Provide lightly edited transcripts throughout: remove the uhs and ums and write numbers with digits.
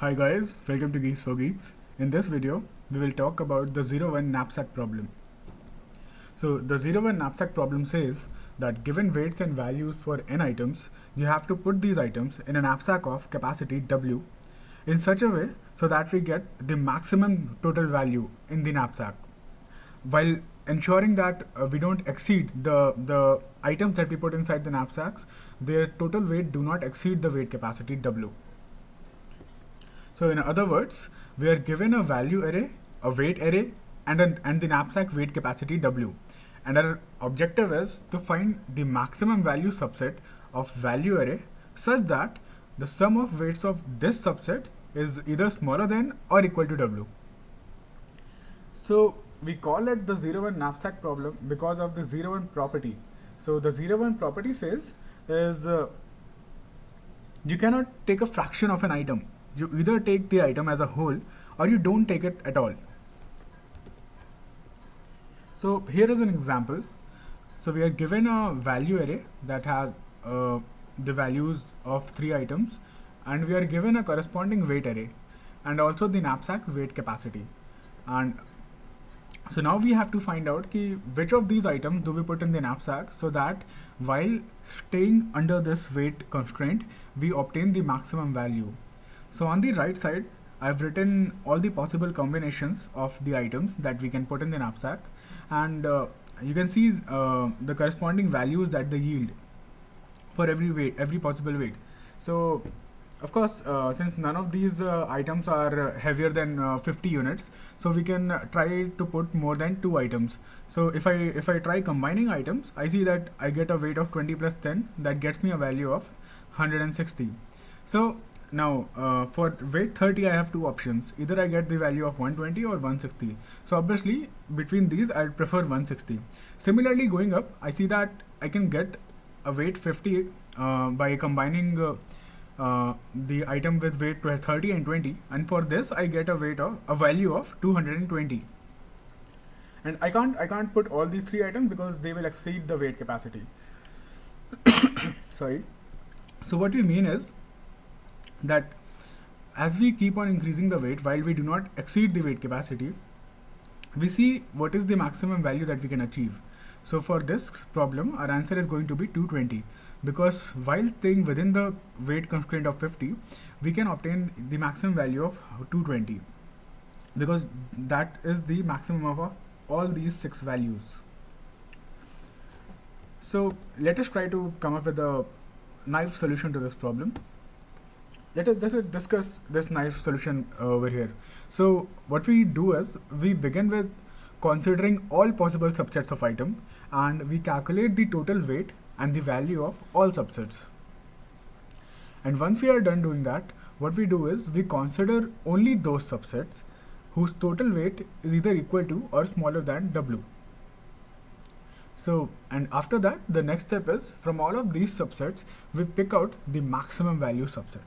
Hi guys, welcome to GeeksforGeeks. In this video, we will talk about the 0-1 knapsack problem. So the 0-1 knapsack problem says that given weights and values for n items, you have to put these items in a knapsack of capacity W in such a way so that we get the maximum total value in the knapsack, while ensuring that we don't exceed the items that we put inside the knapsacks. Their total weight do not exceed the weight capacity W. So in other words, we are given a value array, a weight array, and the knapsack weight capacity W. And our objective is to find the maximum value subset of value array such that the sum of weights of this subset is either smaller than or equal to W. So we call it the 0-1 knapsack problem because of the 0-1 property. So the 0-1 property says is you cannot take a fraction of an item. You either take the item as a whole or you don't take it at all. So here is an example. So we are given a value array that has the values of 3 items, and we are given a corresponding weight array and also the knapsack weight capacity. And so now we have to find out which of these items do we put in the knapsack so that while staying under this weight constraint, we obtain the maximum value. So on the right side, I've written all the possible combinations of the items that we can put in the knapsack, and you can see the corresponding values that they yield for every possible weight. So of course, since none of these items are heavier than 50 units, so we can try to put more than 2 items. So if I try combining items, I see that I get a weight of 20 plus 10, that gets me a value of 160. So now for weight 30, I have 2 options. Either I get the value of 120 or 160. So obviously between these I prefer 160. Similarly, going up, I see that I can get a weight 50 by combining the item with weight 30 and 20, and for this I get a value of 220. And I can't put all these 3 items because they will exceed the weight capacity. Sorry. So what we mean is that as we keep on increasing the weight while we do not exceed the weight capacity, we see what is the maximum value that we can achieve. So for this problem, our answer is going to be 220, because while staying within the weight constraint of 50, we can obtain the maximum value of 220, because that is the maximum of all these 6 values. So let us try to come up with a nice solution to this problem. Let us discuss this nice solution over here. So what we do is we begin with considering all possible subsets of item, and we calculate the total weight and the value of all subsets. And once we are done doing that, what we do is we consider only those subsets whose total weight is either equal to or smaller than W. So, and after that, the next step is from all of these subsets, we pick out the maximum value subset.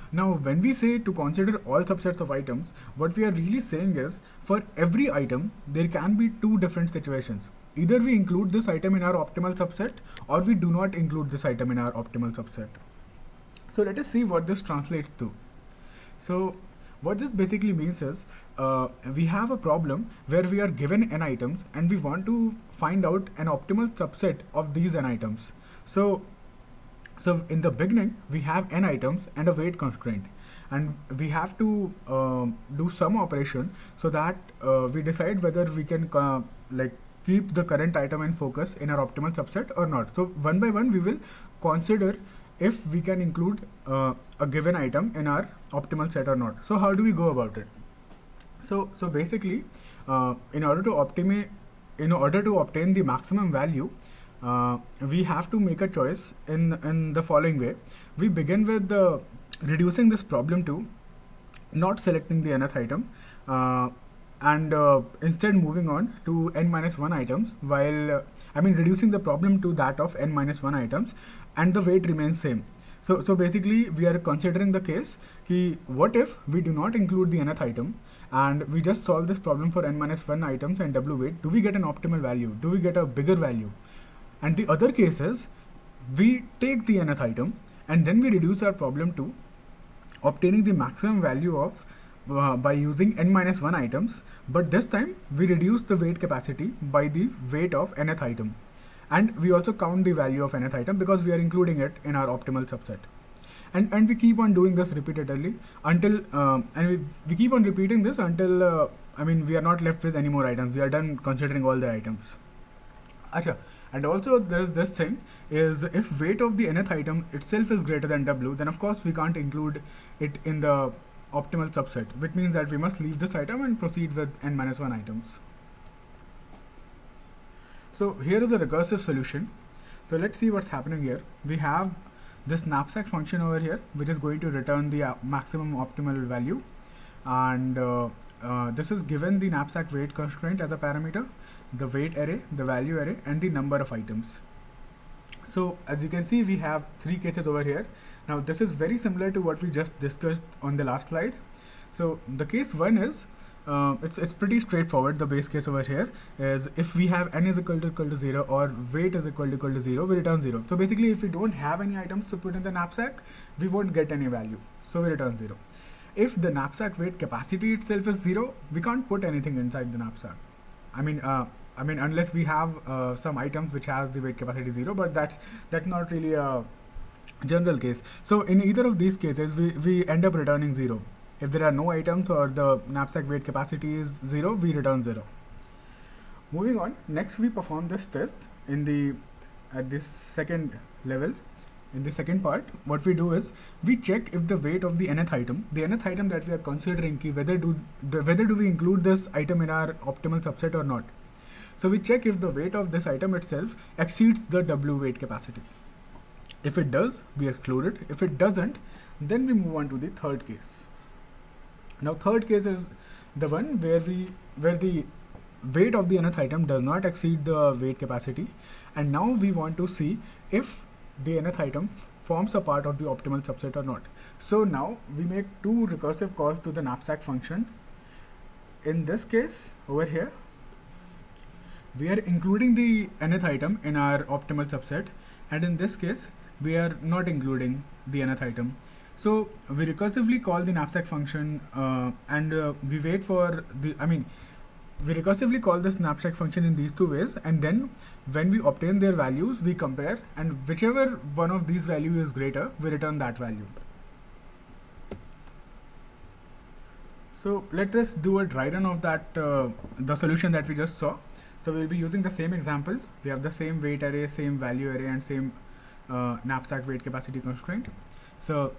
Now, when we say to consider all subsets of items, what we are really saying is for every item, there can be 2 different situations. Either we include this item in our optimal subset, or we do not include this item in our optimal subset. So let us see what this translates to. So what this basically means is we have a problem where we are given n items and we want to find out an optimal subset of these n items. So in the beginning, we have n items and a weight constraint, and we have to do some operation so that we decide whether we can keep the current item in focus in our optimal subset or not. So one by one, we will consider if we can include a given item in our optimal set or not. So how do we go about it? So basically, in order to obtain the maximum value, we have to make a choice in the following way. We begin with reducing this problem to not selecting the nth item and instead moving on to n-1 items, while reducing the problem to that of n-1 items, and the weight remains same. So basically we are considering the case what if we do not include the nth item and we just solve this problem for n-1 items and W weight? Do we get an optimal value? Do we get a bigger value? And the other case is we take the nth item and then we reduce our problem to obtaining the maximum value of by using n minus 1 items, but this time we reduce the weight capacity by the weight of nth item, and we also count the value of nth item because we are including it in our optimal subset. And we keep on doing this repeatedly until we keep on repeating this until we are not left with any more items. We are done considering all the items. And also there's this thing is, if weight of the nth item itself is greater than w, then of course we can't include it in the optimal subset, which means that we must leave this item and proceed with n minus 1 items. So here is a recursive solution. So let's see what's happening here. We have this knapsack function over here, which is going to return the maximum optimal value, and this is given the knapsack weight constraint as a parameter, the weight array, the value array, and the number of items. So as you can see, we have 3 cases over here. Now this is very similar to what we just discussed on the last slide. So the case 1 is it's pretty straightforward. The base case over here is, if we have n is equal to 0 or weight is equal to 0, we return 0. So basically, if we don't have any items to put in the knapsack, we won't get any value, so we return 0. If the knapsack weight capacity itself is 0, we can't put anything inside the knapsack. Unless we have some items which has the weight capacity 0, but that's not really a general case. So in either of these cases, we end up returning 0. If there are no items or the knapsack weight capacity is 0, we return 0. Moving on, next we perform this test at this second level. In the second part, what we do is we check if the weight of the nth item that we are considering, whether do we include this item in our optimal subset or not. So we check if the weight of this item itself exceeds the w weight capacity. If it does, we exclude it. If it doesn't, then we move on to the third case. Now third case is the one where the weight of the nth item does not exceed the weight capacity, and now we want to see if the nth item forms a part of the optimal subset or not. So now we make 2 recursive calls to the knapsack function. In this case over here, we are including the nth item in our optimal subset, and in this case we are not including the nth item. So we recursively call the knapsack function and we wait for the, we recursively call this knapsack function in these 2 ways, and then when we obtain their values, we compare, and whichever one of these values is greater, we return that value. So let us do a dry run of that the solution that we just saw. So we will be using the same example. We have the same weight array, same value array, and same knapsack weight capacity constraint. So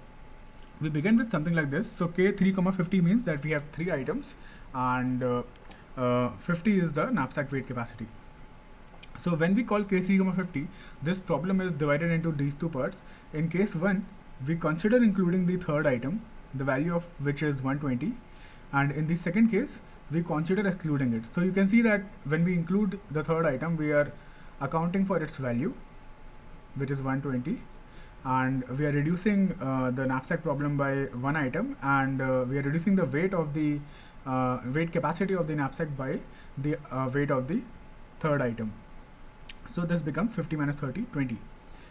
we begin with something like this. So k 3, 50 means that we have 3 items, and 50 is the knapsack weight capacity. So when we call k 3, 50, this problem is divided into these 2 parts. In case 1, we consider including the third item, the value of which is 120, and in the second case, we consider excluding it. So you can see that when we include the third item, we are accounting for its value, which is 120, and we are reducing the knapsack problem by 1 item, and we are reducing the weight of the weight capacity of the knapsack by the weight of the third item. So this becomes 50 minus 30, 20.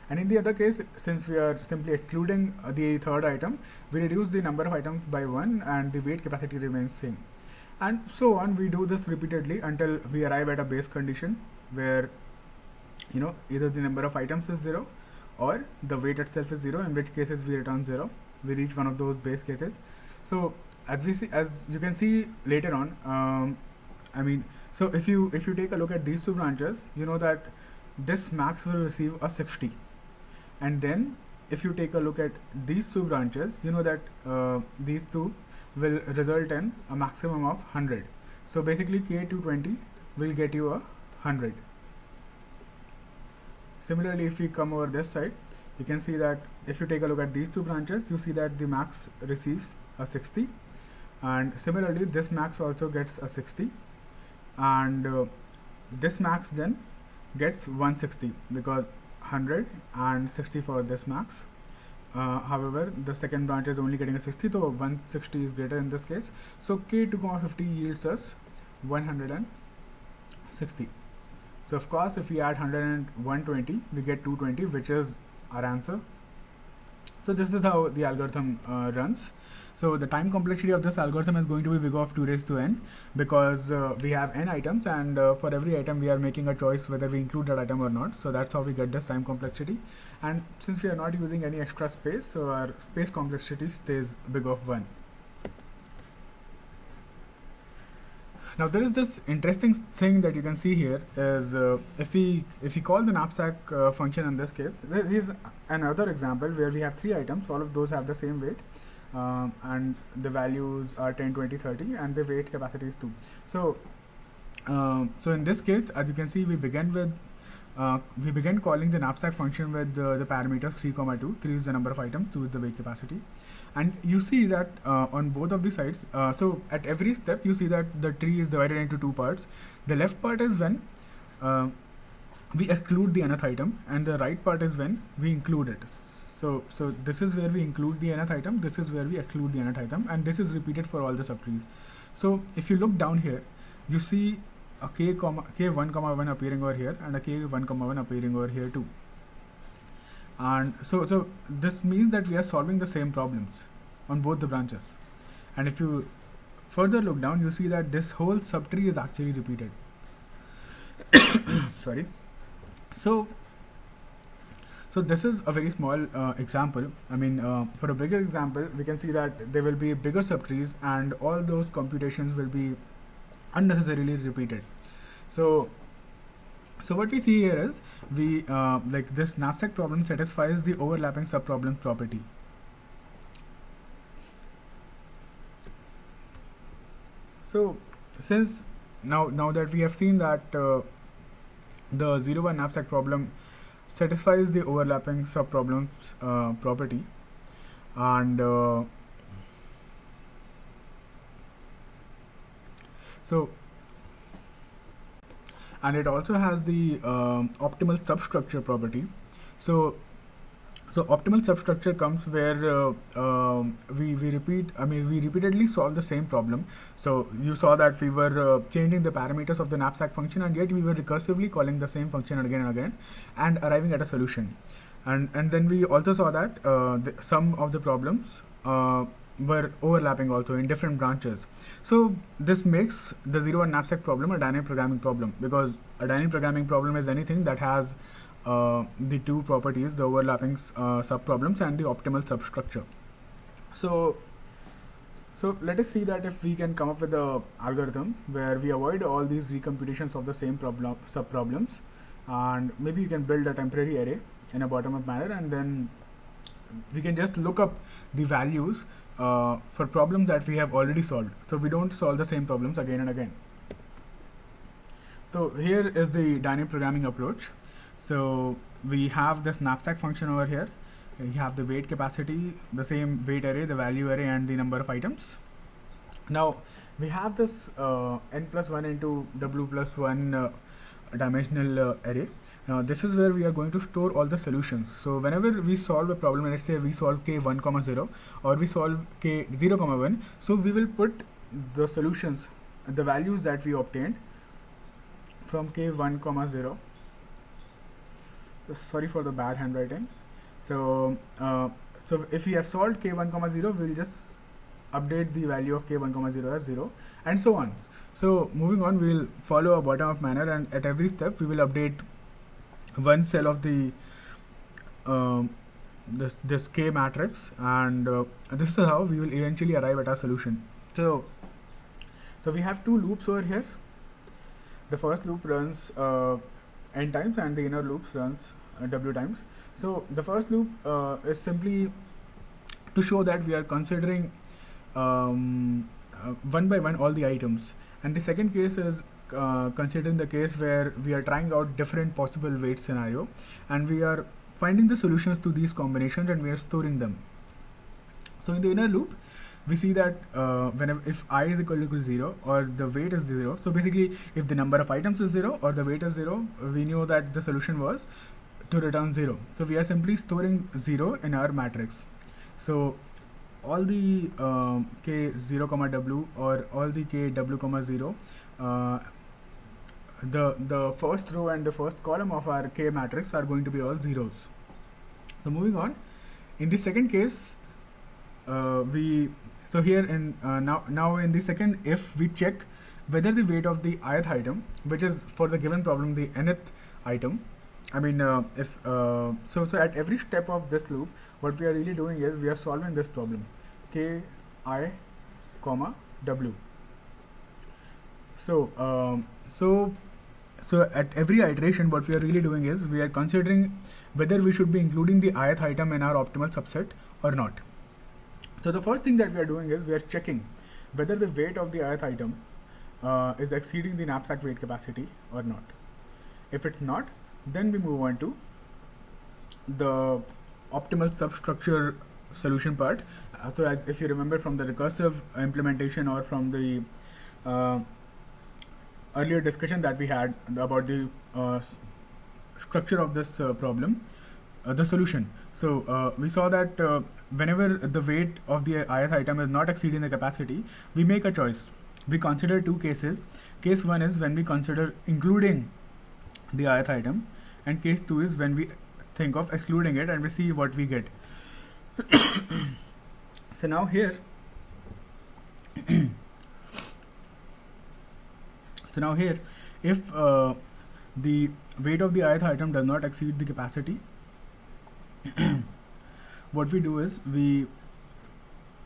And in the other case, since we are simply excluding the third item, we reduce the number of items by 1 and the weight capacity remains same. And so on, we do this repeatedly until we arrive at a base condition where, either the number of items is 0 or the weight itself is 0, in which cases we return 0. We reach one of those base cases. So as you can see later on, so if you take a look at these 2 branches, you know that this max will receive a 60, and then if you take a look at these 2 branches, you know that these 2 will result in a maximum of 100. So basically k220 will get you a 100. Similarly, if we come over this side, you can see that if you take a look at these 2 branches, you see that the max receives a 60, and similarly this max also gets a 60, and this max then gets 160 because 100 and 60 for this max. However, the second branch is only getting a 60, so 160 is greater in this case. So k2, 50 yields us 160. So of course, if we add 100 and 120, we get 220, which is our answer. So this is how the algorithm runs. So the time complexity of this algorithm is going to be big of 2 raised to n, because we have n items, and for every item we are making a choice whether we include that item or not. So that's how we get this time complexity. And since we are not using any extra space, so our space complexity stays big of 1. Now there is this interesting thing that you can see here is if we call the knapsack function in this case, here's another example where we have 3 items, all of those have the same weight, and the values are 10, 20, 30, and the weight capacity is 2. So so in this case, as you can see, we began calling the knapsack function with the parameters 3, 2. 3 is the number of items, 2 is the weight capacity. And you see that on both of the sides, so at every step you see that the tree is divided into 2 parts. The left part is when we exclude the nth item, and the right part is when we include it. So this is where we include the nth item, this is where we exclude the nth item, and this is repeated for all the subtrees. So if you look down here, you see a k1, appearing over here, and a k1, appearing over here too. And so this means that we are solving the same problems on both the branches. And if you further look down, you see that this whole subtree is actually repeated. Sorry. So this is a very small example. I mean, for a bigger example, we can see that there will be bigger subtrees, and all those computations will be unnecessarily repeated. So what we see here is like this knapsack problem satisfies the overlapping subproblems property. So since now that we have seen that the 0, 1 knapsack problem satisfies the overlapping subproblems property, and and it also has the optimal substructure property. So optimal substructure comes where we repeatedly solve the same problem. So you saw that we were changing the parameters of the knapsack function, and yet we were recursively calling the same function again and again and arriving at a solution. And then we also saw that some of the problems were overlapping also in different branches. So this makes the 0, 1 knapsack problem a dynamic programming problem, because a dynamic programming problem is anything that has the 2 properties, the overlapping subproblems and the optimal substructure. So let us see that if we can come up with an algorithm where we avoid all these recomputations of the same subproblems, and maybe you can build a temporary array in a bottom-up manner, and then we can just look up the values for problems that we have already solved, so we don't solve the same problems again and again. So here is the dynamic programming approach. So we have this knapsack function over here. We have the weight capacity, the same weight array, the value array, and the number of items. Now we have this n+1 into w+1 dimensional array. Now this is where we are going to store all the solutions. So whenever we solve a problem, let's say we solve k1, 0, or we solve k0, 1, so we will put the solutions, the values that we obtained from k1, 0. Sorry for the bad handwriting. So if we have solved k1, 0, we will just update the value of k1, 0 as 0, and so on. So moving on, we will follow a bottom-up manner, and at every step we will update one cell of the this K matrix, and this is how we will eventually arrive at our solution. So we have 2 loops over here. The first loop runs n times, and the inner loop runs w times. So the first loop is simply to show that we are considering one by one all the items, and the second case is considering the case where we are trying out different possible weight scenario, and we are finding the solutions to these combinations, and we are storing them. So in the inner loop, we see that if I is equal to 0 or the weight is 0, so basically if the number of items is 0 or the weight is 0, we knew that the solution was to return 0. So we are simply storing 0 in our matrix. So all the k0, w or all the k w, 0 the first row and the first column of our K matrix are going to be all zeros. So moving on, in the second case, here in now in the second, if we check whether the weight of the ith item, which is for the given problem the nth item, I mean so at every step of this loop, what we are really doing is we are solving this problem K I comma W. So at every iteration, what we are really doing is we are considering whether we should be including the ith item in our optimal subset or not. So the first thing that we are doing is we are checking whether the weight of the ith item is exceeding the knapsack weight capacity or not. If it's not, then we move on to the optimal substructure solution part. So as if you remember from the recursive implementation or from the earlier discussion that we had about the structure of this problem, the solution. So we saw that whenever the weight of the ith item is not exceeding the capacity, we make a choice. We consider two cases. Case 1 is when we consider including the ith item, and case 2 is when we think of excluding it, and we see what we get. So now here if the weight of the ith item does not exceed the capacity, what we do is we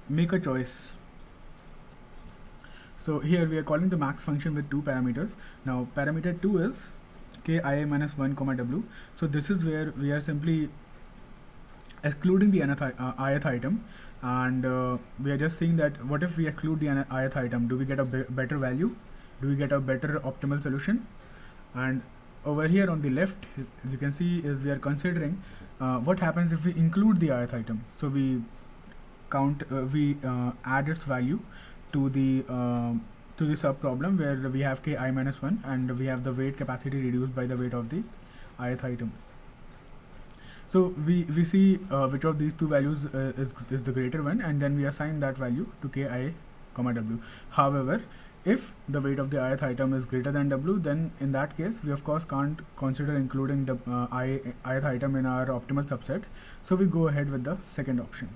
make a choice. So here we are calling the max function with two parameters. Now parameter 2 is kia minus 1 comma w. So this is where we are simply excluding the ith item, and we are just saying that what if we exclude the ith item, do we get a better value, do we get a better optimal solution? And over here on the left, as you can see, is we are considering what happens if we include the ith item. So we count add its value to the subproblem where we have ki minus 1 and we have the weight capacity reduced by the weight of the ith item. So we see which of these two values is the greater one, and then we assign that value to ki comma w. However, if the weight of the ith item is greater than w, then in that case we of course can't consider including the ith item in our optimal subset, so we go ahead with the second option.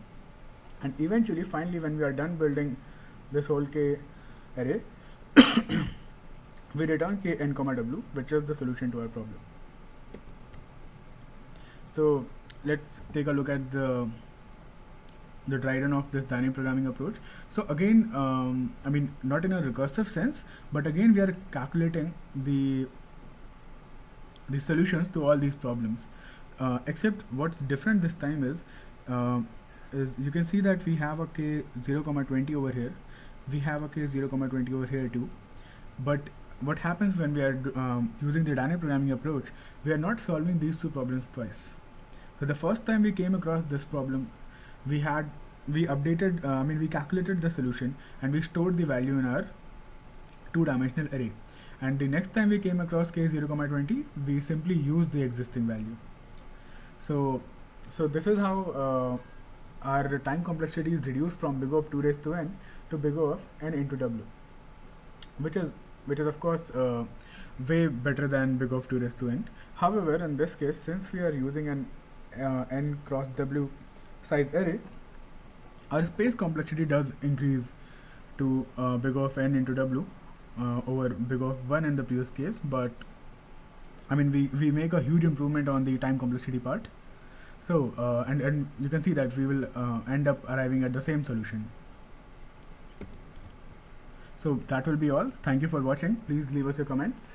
And eventually, finally, when we are done building this whole k array, we return k n comma w, which is the solution to our problem. So let's take a look at the dry run of this dynamic programming approach. So again, I mean, not in a recursive sense, but again we are calculating the solutions to all these problems, except what's different this time is you can see that we have a k 0 comma 20 over here, we have a k 0 comma 20 over here too. But what happens when we are using the dynamic programming approach, we are not solving these two problems twice. So the first time we came across this problem, we calculated the solution and we stored the value in our two-dimensional array. And the next time we came across k 0 comma 20, we simply used the existing value. So this is how our time complexity is reduced from big O of 2 raised to n to big O of n into w, which is of course way better than big O of 2 raised to n. However, in this case, since we are using an n cross w size array, our space complexity does increase to big O of n into w over big O of 1 in the previous case, but I mean we make a huge improvement on the time complexity part. So and you can see that we will end up arriving at the same solution. So that will be all. Thank you for watching. Please leave us your comments.